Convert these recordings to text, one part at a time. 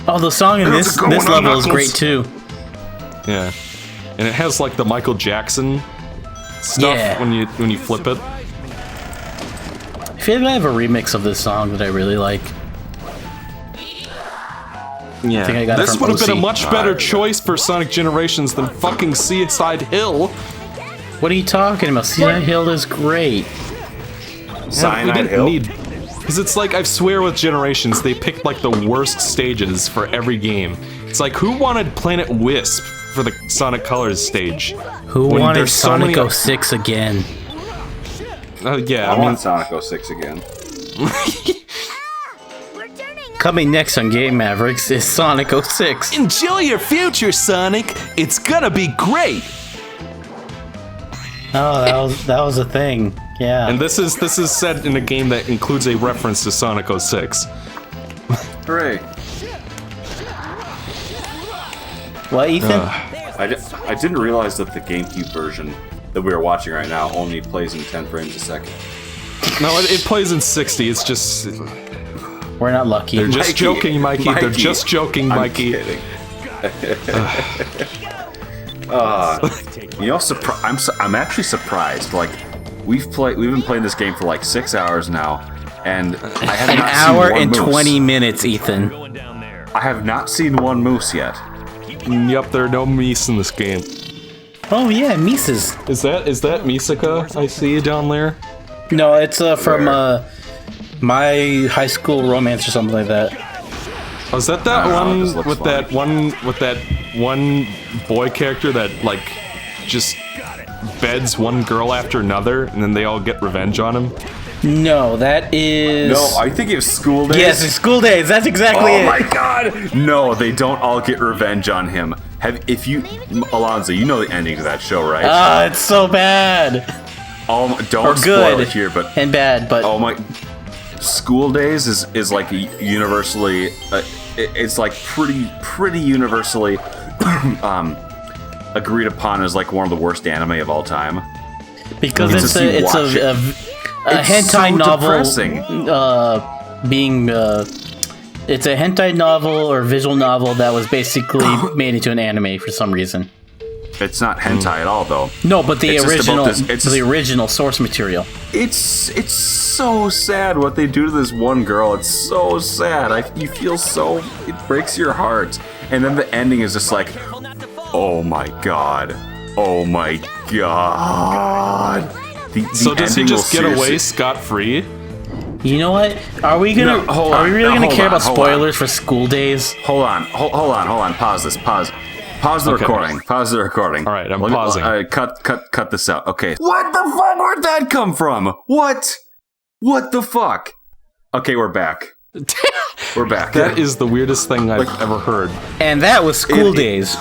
Oh, the song in this level is great too. Yeah, and it has like the Michael Jackson stuff when you flip it. I feel like I have a remix of this song that I really like. Yeah, I think I got this it would from have been a OC. much better choice for Sonic Generations than fucking Seaside Hill. What are you talking about? Seaside Hill is great. Cyanide Hill? Because it's like, I swear with Generations, they picked like the worst stages for every game. It's like, who wanted Planet Wisp for the Sonic Colors stage? Who When wanted there's so Sonic many- 06 again? Yeah, I want Sonic 06 again. Coming next on Game Mavericks is Sonic 06. enjoy your future, Sonic. It's gonna be great. Oh, that was a thing. Yeah. And this is set in a game that includes a reference to Sonic 06. Hooray. What, Ethan? I didn't realize that the GameCube version that we are watching right now only plays in 10 frames a second. No, it plays in 60. It's just We're not lucky. they're just joking, Mikey. They're just joking, Mikey. I'm kidding. You know, I'm actually surprised. Like, we've been playing this game for like 6 hours now, and I have An not hour seen one and moose. 20 minutes, Ethan. I have not seen one moose yet. Yep, there are no Mies in this game. Oh yeah, Mises. Is that Misaka I see down there? No, it's from My High School Romance or something like that. Oh, is that I don't know, it one just looks with that one boy character that like just beds one girl after another and then they all get revenge on him? No, that is... No, I think it's School Days. Yes, it's School Days. That's exactly it. Oh my god! No, they don't all get revenge on him. Alonzo, you know the ending to that show, right? It's so bad. Don't spoil it here, but and bad, but oh my, School Days is like universally, it's like pretty universally agreed upon as like one of the worst anime of all time. because It's a hentai so novel depressing. It's a hentai novel or visual novel that was basically made into an anime for some reason. It's not hentai at all, though. No, but the It's just about original, the original source material. It's so sad what they do to this one girl. It's so sad. You feel so... It breaks your heart. And then the ending is just like, oh my god. Oh my god. So does he just get away scot-free? You know what? Are we gonna? No, hold are on. we really No, gonna hold care on, about hold spoilers for School Days? Hold on. Pause this. Pause the Okay. recording. Pause the recording. All right, I'm pausing. Cut this out. Okay. What the fuck? Where'd that come from? What the fuck? Okay, we're back. We're back. That is the weirdest thing I've ever heard. And that was School Days.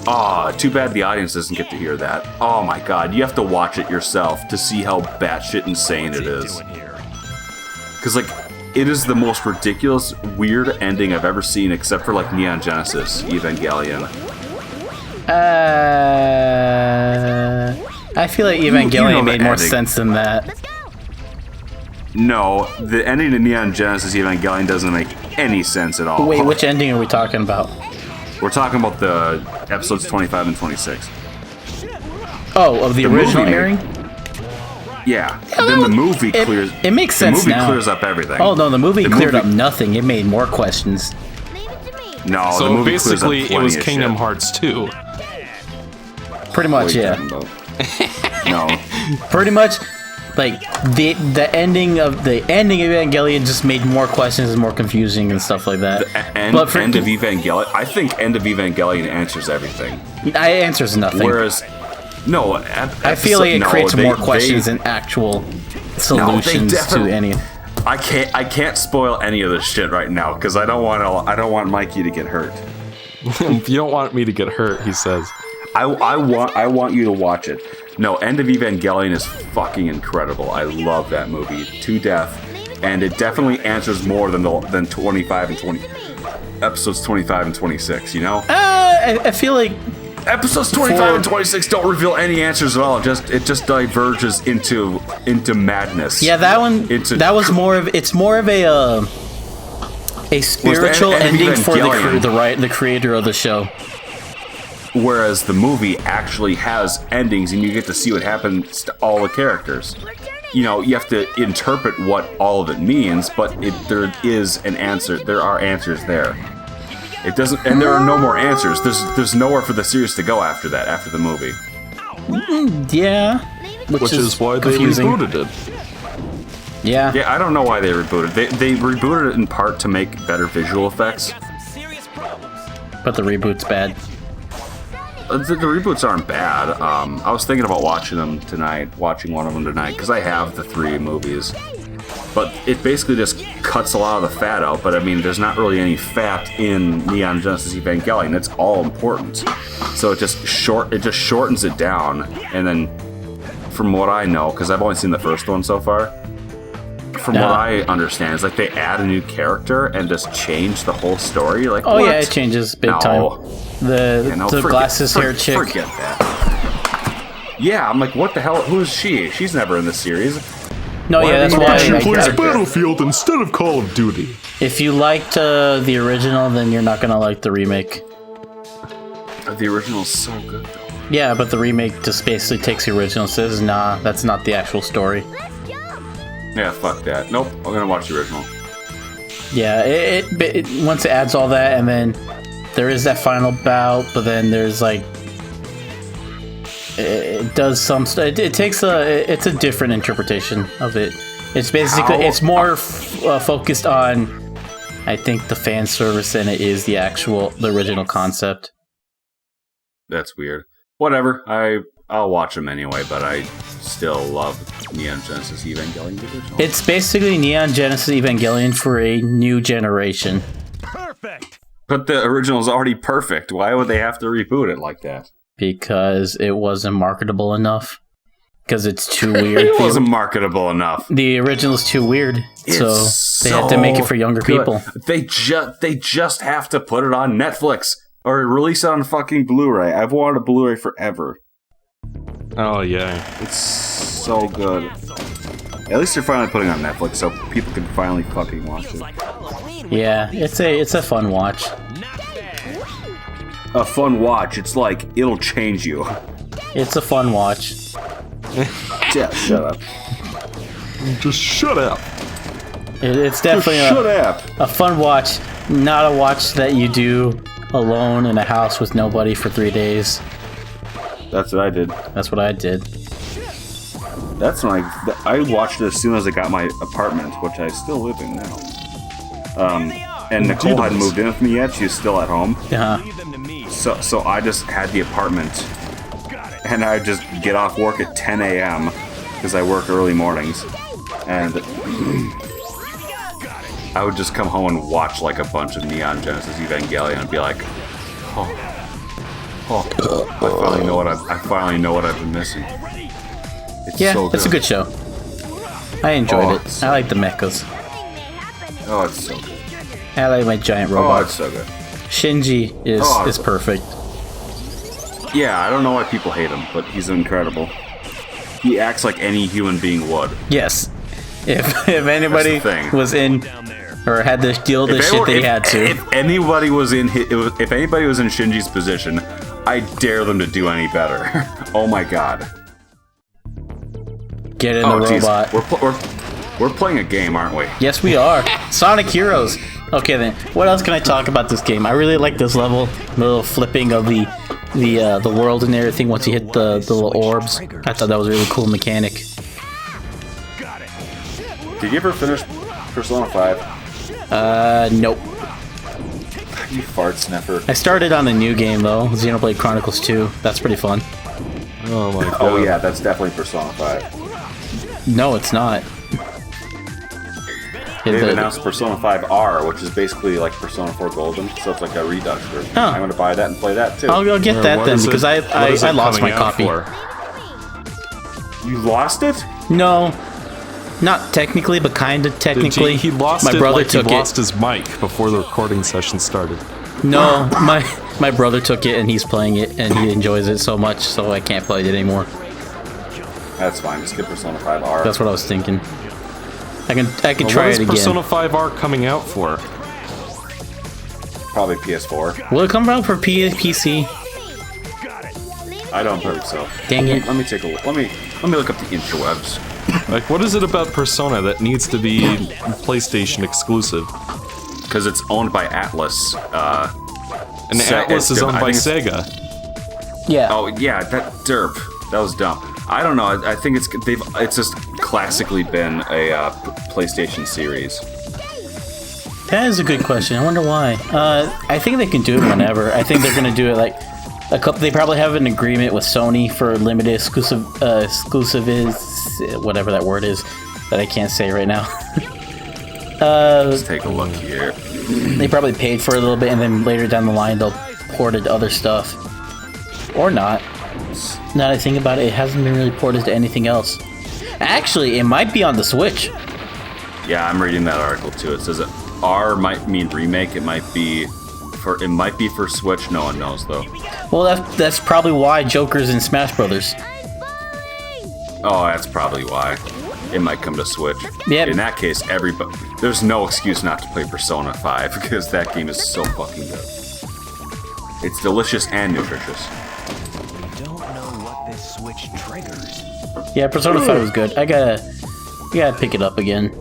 Aw, too bad the audience doesn't get to hear that. Oh my god, you have to watch it yourself to see how batshit insane it is. Because, like, it is the most ridiculous, weird ending I've ever seen, except for, like, Neon Genesis Evangelion. I feel like you Evangelion know the made more ending. sense than that. No, the ending to Neon Genesis Evangelion doesn't make any sense at all. Wait, which ending are we talking about? We're talking about the episodes 25 and 26. Oh, of the original movie airing? Yeah, then the movie clears... It makes sense The movie now. clears up everything. Oh no, the movie The cleared movie- up nothing. It made more questions. No, the So movie clears up basically, it plenty was of Kingdom shit. Hearts 2. Pretty What much, are you yeah. talking about? No. Pretty much, like the ending of Evangelion just made more questions and more confusing and stuff like that. End of Evangelion. I think End of Evangelion answers everything. I answers nothing. Whereas, no, I feel like it creates more questions than actual solutions to definitely- any. I can't spoil any of this shit right now because I don't want Mikey to get hurt. You don't want me to get hurt, he says. I want you to watch it. No, End of Evangelion is fucking incredible. I love that movie to death, and it definitely answers more than 25 and 20 episodes 25 and 26. You know, I feel like episodes 25 and 26 don't reveal any answers at all. It just diverges into madness. yeah, that one. That was more of. It's more of a. a spiritual and ending for Evangelion. the creator of the show. Whereas the movie actually has endings, and you get to see what happens to all the characters. You know, you have to interpret what all of it means, but there is an answer. There are answers there. It doesn't, and there are no more answers. There's nowhere for the series to go after that, after the movie. Yeah, Which is why confusing. they rebooted it. Yeah. Yeah, I don't know why they rebooted. They rebooted it in part to make better visual effects. But the reboot's bad. The reboots aren't bad. I was thinking about watching one of them tonight, because I have the 3 movies. But it basically just cuts a lot of the fat out, but I mean, there's not really any fat in Neon Genesis Evangelion. It's all important. So it just shortens it down, and then, from what I know, because I've only seen the first one so far, from what I understand, is like they add a new character and just change the whole story. Like, Oh what? yeah, it changes big time. The glasses hair chick. Forget that. Yeah, I'm like, what the hell? Who is she? She's never in the series. No, Why yeah, that's are they why. making She her plays character? Battlefield instead of Call of Duty. If you liked the original, then you're not gonna like the remake. The original's so good, though. Yeah, but the remake just basically takes the original and says, nah, that's not the actual story. Yeah, fuck that. Nope, I'm gonna watch the original. Yeah, it once it adds all that, and then there is that final bout, but then there's like it does some stuff. It takes it's a different interpretation of it. It's basically it's more focused on, I think, the fan service than it is the original concept. That's weird. Whatever. I'll watch them anyway, but I still love Neon Genesis Evangelion the original. It's basically Neon Genesis Evangelion for a new generation. Perfect. But the original's already perfect. Why would they have to reboot it like that? Because it wasn't marketable enough. Because it's too weird. It wasn't marketable enough. The original's too weird, It's so they had to make it for younger good. people. They just have to put it on Netflix or release it on fucking Blu-ray. I've wanted a Blu-ray forever. Oh, yeah. It's so good. At least they're finally putting it on Netflix, so people can finally fucking watch it. Yeah, it's a fun watch. A fun watch. It's like it'll change you. It's a fun watch. Yeah, shut up. Just shut up. It's definitely Shut up. a fun watch, not a watch that you do alone in a house with nobody for 3 days. That's what I did. That's what I did. That's when I watched it as soon as I got my apartment, which I still live in now. And Nicole hadn't moved in with me yet. She's still at home. Yeah. So I just had the apartment, and I just get off work at 10 a.m. because I work early mornings, and I would just come home and watch like a bunch of Neon Genesis Evangelion and be like, I finally know what I've been missing. It's Yeah, so good. it's a good show. I enjoyed it. so I like the mechas. Oh, it's so good. I like my giant Oh, robots. it's so good. Shinji is perfect. Yeah, I don't know why people hate him, but he's incredible. He acts like any human being would. Yes. If anybody That's the thing. was in or had to deal with the shit that he had to. If anybody was in Shinji's position, I dare them to do any better. Oh my god. Get in the geez. robot. We're playing a game, aren't we? Yes, we are. Sonic Heroes. Okay, then. What else can I talk about this game? I really like this level. The little flipping of the world and everything once you hit the little orbs. I thought that was a really cool mechanic. Did you ever finish Persona 5? Nope. You fart sniffer. I started on the new game, though. Xenoblade Chronicles 2. That's pretty fun. Oh, my God. Oh yeah, that's definitely Persona 5. No, it's not. They've announced Persona 5 R, which is basically like Persona 4 Golden, so it's like a redux version. Oh. I'm gonna buy that and play that too. I'll go get that then, because I lost my copy. You lost it? No. Not technically, but kind of technically. He lost my it brother like took he it. lost his mic before the recording session started. No, my brother took it and he's playing it and he enjoys it so much, so I can't play it anymore. That's fine. Just get Persona 5 R. That's what I was thinking. I can try What it is again. Persona 5R coming out for? Probably PS4. Will it come out for PC? I don't think so. Dang it. Let me take a look. Let me look up the interwebs. Like, what is it about Persona that needs to be PlayStation exclusive? Because it's owned by Atlas. And Atlas is owned by Sega. Yeah. Oh yeah, that derp. That was dumb. I don't know. I think it's just classically been a PlayStation series. That is a good question. I wonder why. I think they can do it whenever. I think they're gonna do it like a couple. They probably have an agreement with Sony for limited exclusive is whatever that word is that I can't say right now. Let's take a look here. They probably paid for it a little bit, and then later down the line they'll port it to other stuff, or not. Now that I think about it, it hasn't been really ported to anything else. Actually, it might be on the Switch. Yeah, I'm reading that article too. It says that R might mean remake. It might be for Switch. No one knows though. Well, that's probably why Joker's in Smash Brothers. Oh, that's probably why. It might come to Switch. Yep. In that case, there's no excuse not to play Persona 5 because that game is so fucking good. It's delicious and nutritious. Don't know what this switch triggers. Yeah, Persona 5 was good. I gotta pick it up again.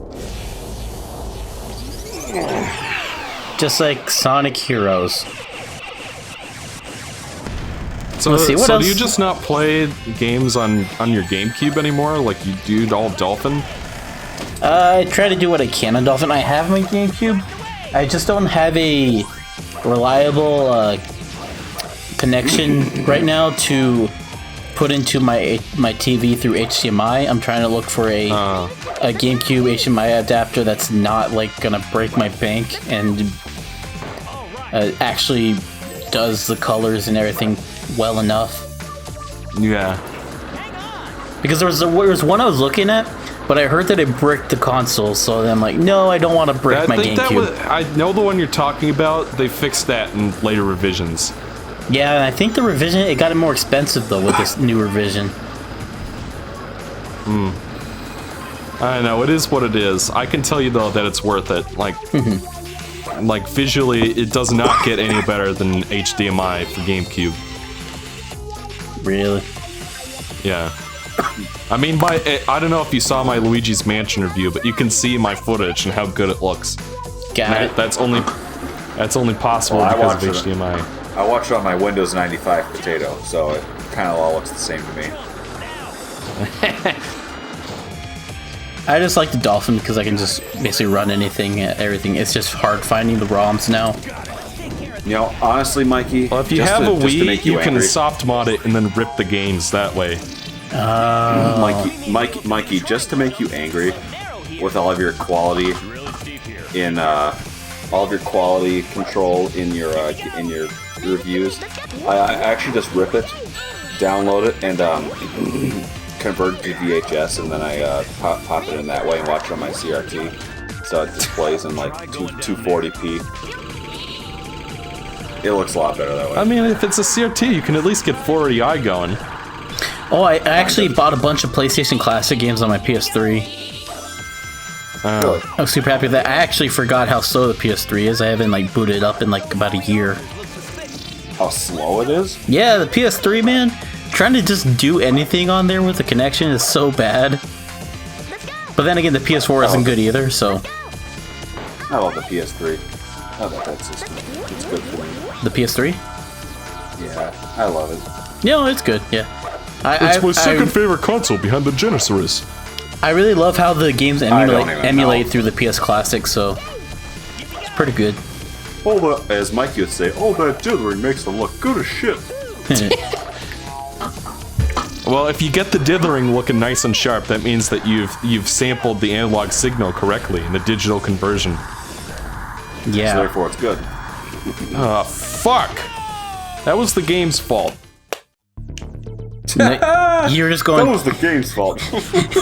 Just like Sonic Heroes. So, Let's see, what so else? do you just not play games on your GameCube anymore, like you do all Dolphin? I try to do what I can on Dolphin. I have my GameCube. I just don't have a reliable connection right now to put into my TV through HDMI. I'm trying to look for a GameCube HDMI adapter that's not like gonna break my bank and actually does the colors and everything well enough. Yeah. Because there was one I was looking at, but I heard that it bricked the console, so then I'm like, no, I don't want to brick my GameCube. I know the one you're talking about. They fixed that in later revisions. Yeah, and I think the revision, it got more expensive though with this new revision. I don't know, it is what it is. I can tell you though that it's worth it. Like, like visually, it does not get any better than HDMI for GameCube. Really? Yeah. I mean, I don't know if you saw my Luigi's Mansion review, but you can see my footage and how good it looks. Got it. That's only possible because of HDMI. I watched it on my Windows 95 potato, so it kind of all looks the same to me. I just like the Dolphin because I can just basically run everything. It's just hard finding the ROMs now. You know, honestly, Mikey. Well, if you have a Wii, you can soft mod it and then rip the games that way. Mikey, just to make you angry with all of your quality control in your reviews, I actually just rip it, download it, and convert it to VHS, and then I pop it in that way and watch it on my CRT, so it displays in like 240p. It looks a lot better that way. I mean, if it's a CRT, you can at least get 480i going. Oh, I actually bought a bunch of PlayStation Classic games on my PS3. Really? I was super happy with that. I actually forgot how slow the PS3 is. I haven't like booted it up in like about a year. How slow it is? Yeah, the PS3, man. Trying to just do anything on there with the connection is so bad. But then again, the PS4 isn't good either, so. I love the PS3. I love that system. It's good for me. The PS3? Yeah, I love it. No, it's good, yeah. It's my second favorite console behind the Genesis. I really love how the games emulate know. through the PS Classic, so it's pretty good. As Mikey would say, all that dithering makes them look good as shit. Well, if you get the dithering looking nice and sharp, that means that you've sampled the analog signal correctly in the digital conversion. Yeah. So therefore, it's good. Fuck! That was the game's fault. You're just going. That was the game's fault.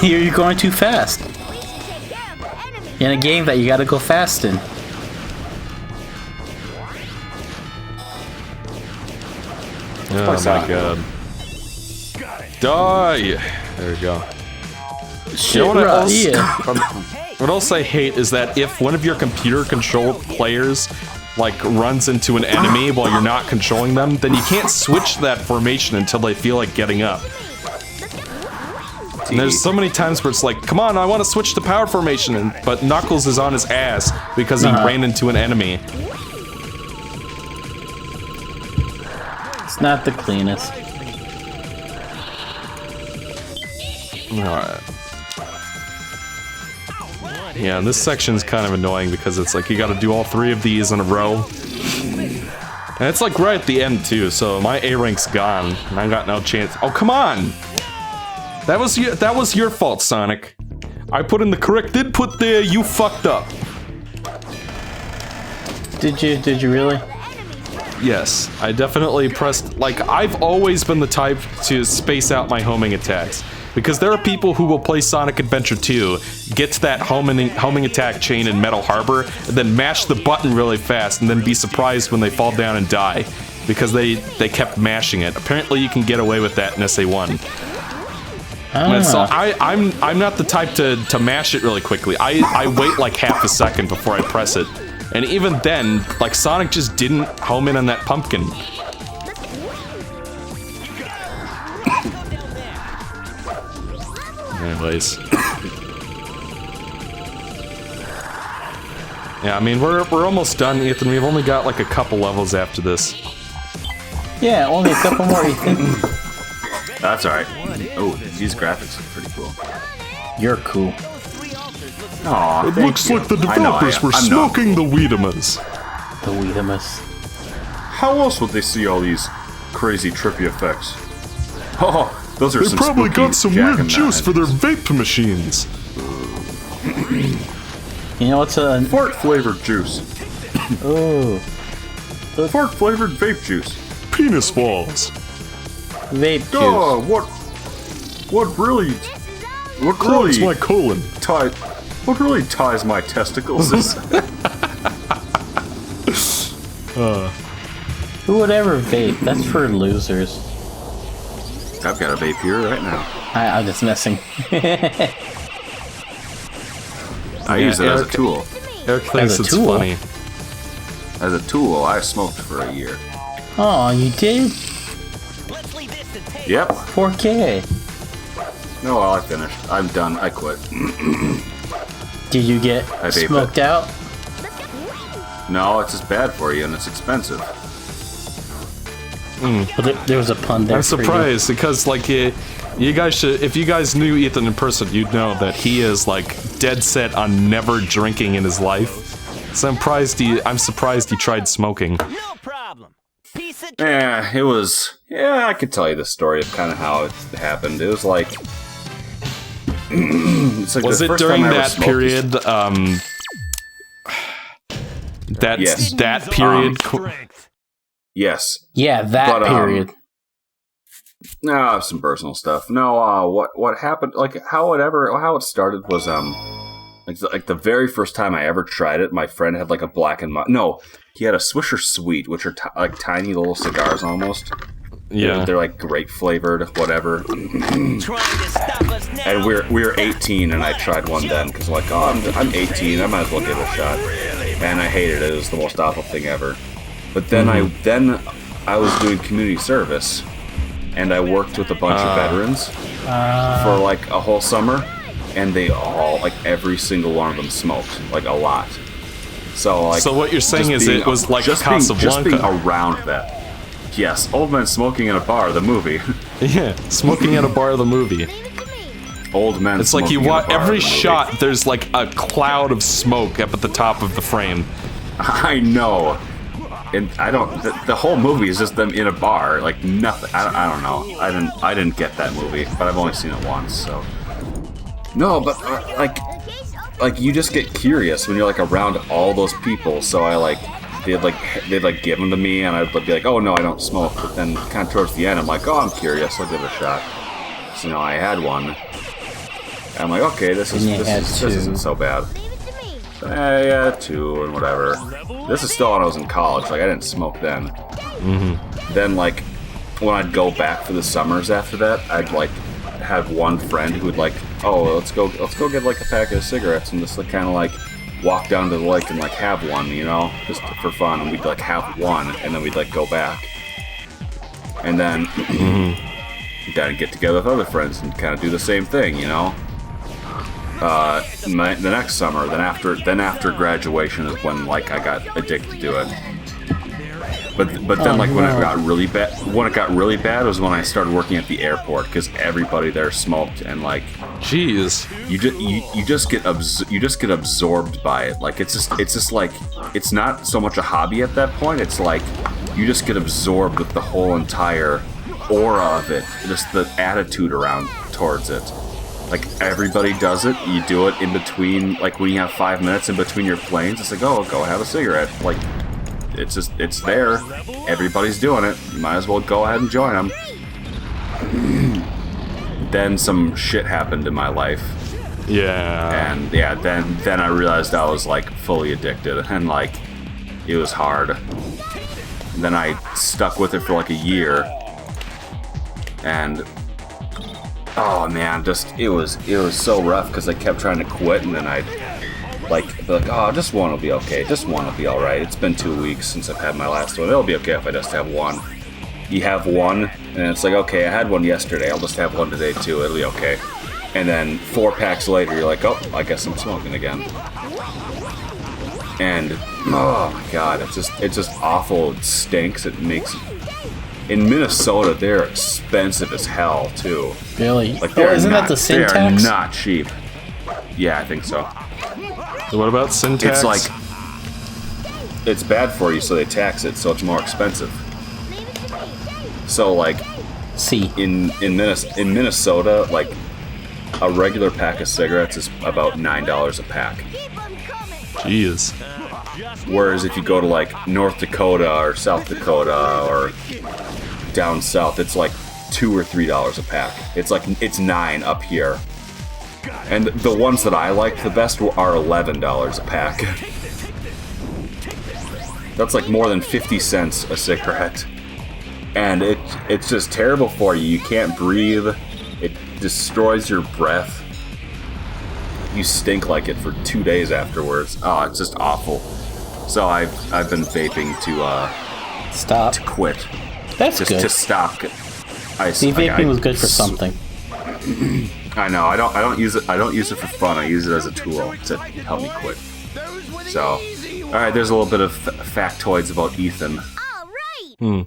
You're going too fast. In a game that you gotta go fast in. Oh my god. Die! There we go. Shit, You know what yeah. What else I hate is that if one of your computer-controlled players like runs into an enemy while you're not controlling them, then you can't switch that formation until they feel like getting up. And there's so many times where it's like, come on, I want to switch to power formation, but Knuckles is on his ass because he ran into an enemy. It's not the cleanest. Alright. Yeah, this section's kind of annoying because it's like you gotta do all 3 of these in a row. And it's like right at the end too, so my A rank's gone, and I got no chance. Oh, come on! That was your fault, Sonic. I put in the correct input there, you fucked up. Did you really? Yes, I definitely pressed, like, I've always been the type to space out my homing attacks. Because there are people who will play Sonic Adventure 2, get to that homing attack chain in Metal Harbor, and then mash the button really fast, and then be surprised when they fall down and die. Because they kept mashing it. Apparently you can get away with that in SA1. And so I'm not the type to mash it really quickly. I wait like half a second before I press it. And even then, like, Sonic just didn't home in on that pumpkin. Anyways. Yeah, I mean, we're almost done, Ethan. We've only got like a couple levels after this. Yeah, only a couple more, Ethan. That's alright. Oh, these graphics are pretty cool. You're cool. Aw, it looks like the developers were smoking the Weedamas. The Weedamas. How else would they see all these crazy trippy effects? Oh, those are some probably spooky got some Jack weird and juice Knives. for their vape machines. You know what's a Fart flavored juice. oh Fart flavored vape juice. Penis balls. vape juice? Oh, what really Clogs my colon. what really ties my testicles is Who would ever vape? That's for losers. I've got a vape here right now. I'm just messing. I use it as a tool. Eric thinks As a it's tool? funny. As a tool, I smoked for a year. Oh, you did? Yep. 4K. No, well, I finished. I'm done. I quit. Did you get I vape smoked out? No, it's just bad for you and it's expensive. Well, there was a pun there. I'm for you. surprised because, like, you guys should. If you guys knew Ethan in person, you'd know that he is like dead set on never drinking in his life. So I'm surprised he tried smoking. No problem. Piece of Yeah, it was. Yeah, I could tell you the story of kind of how it happened. It was like. It's like Was the it first during time I ever that smoked period? Yes. That period. Yes. Yeah, that period. No, some personal stuff. No, what happened? Like how it started was like the very first time I ever tried it. My friend had like a black and no, he had a Swisher Sweet, which are like tiny little cigars almost. Yeah, they're like grape flavored, whatever. And we were 18, and I tried one then because I'm like, oh, I'm 18, I might as well give it a shot. And I hated it. It was the most awful thing ever. But then I was doing community service, and I worked with a bunch of veterans for like a whole summer, and they all, like every single one of them smoked, like a lot. So like, so what you're saying is it was like Casablanca. Just being around that. Yes, Old Men Smoking in a Bar, the movie. Yeah, Smoking at a Bar, the movie. Old Men. It's like you watch want every shot. There's like a cloud of smoke up at the top of the frame. I know. And I don't. The whole movie is just them in a bar, like nothing. I don't know. I didn't get that movie, but I've only seen it once. So no, but like you just get curious when you're like around all those people. So I like they'd give them to me, and I'd be like, oh no, I don't smoke. But then kind of towards the end, I'm like, oh, I'm curious. I'll give it a shot. So I had one. And I'm like, okay, this isn't so bad. Yeah, 2 and whatever. This is still when I was in college. Like I didn't smoke then. Then like when I'd go back for the summers after that, I'd like have one friend who would like, oh, let's go get like a pack of cigarettes and just like kind of like walk down to the lake and like have one, you know, just for fun. And we'd like have one, and then we'd like go back, and then then get together with other friends and kind of do the same thing, you know. The next summer, then after graduation is when like I got addicted to it. But then like when it got really bad was when I started working at the airport, because everybody there smoked, and like, jeez, you just get absorbed by it. Like it's just like, it's not so much a hobby at that point. It's like you just get absorbed with the whole entire aura of it, just the attitude around towards it. Like everybody does it. You do it in between, like when you have 5 minutes in between your planes. It's like, oh, go have a cigarette. Like it's there. Everybody's doing it. You might as well go ahead and join them. Then some shit happened in my life. Yeah. And yeah, then I realized I was like fully addicted, and like it was hard. And then I stuck with it for like a year, and oh man, just it was so rough because I kept trying to quit, and then I'd like be like, oh, just one will be okay, just one will be all right. It's been 2 weeks since I've had my last one. It'll be okay if I just have one. You have one, and it's like, okay, I had one yesterday. I'll just have one today too. It'll be okay. And then 4 packs later, you're like, oh, I guess I'm smoking again. And oh my god, it's just awful. It stinks. It makes. In Minnesota, they're expensive as hell too. Really? Like, Isn't that the sin tax? They are not cheap. Yeah, I think so. What about sin tax? It's like, it's bad for you, so they tax it, so it's more expensive. So like, in Minnesota, like a regular pack of cigarettes is about $9 a pack. Jeez. Whereas if you go to like North Dakota or South Dakota or down south, it's like $2 or $3 a pack. It's like it's $9 up here. And the ones that I liked the best are $11 a pack. That's like more than 50 cents a cigarette. And it's just terrible for you. You can't breathe. It destroys your breath. You stink like it for 2 days afterwards. Oh, it's just awful. So I've been vaping to stop. To quit. That's just good. To stop. Vaping was good for something. I know. I don't use it. I don't use it for fun. I use it as a tool to help me quit. So, all right. There's a little bit of factoids about Ethan. All right.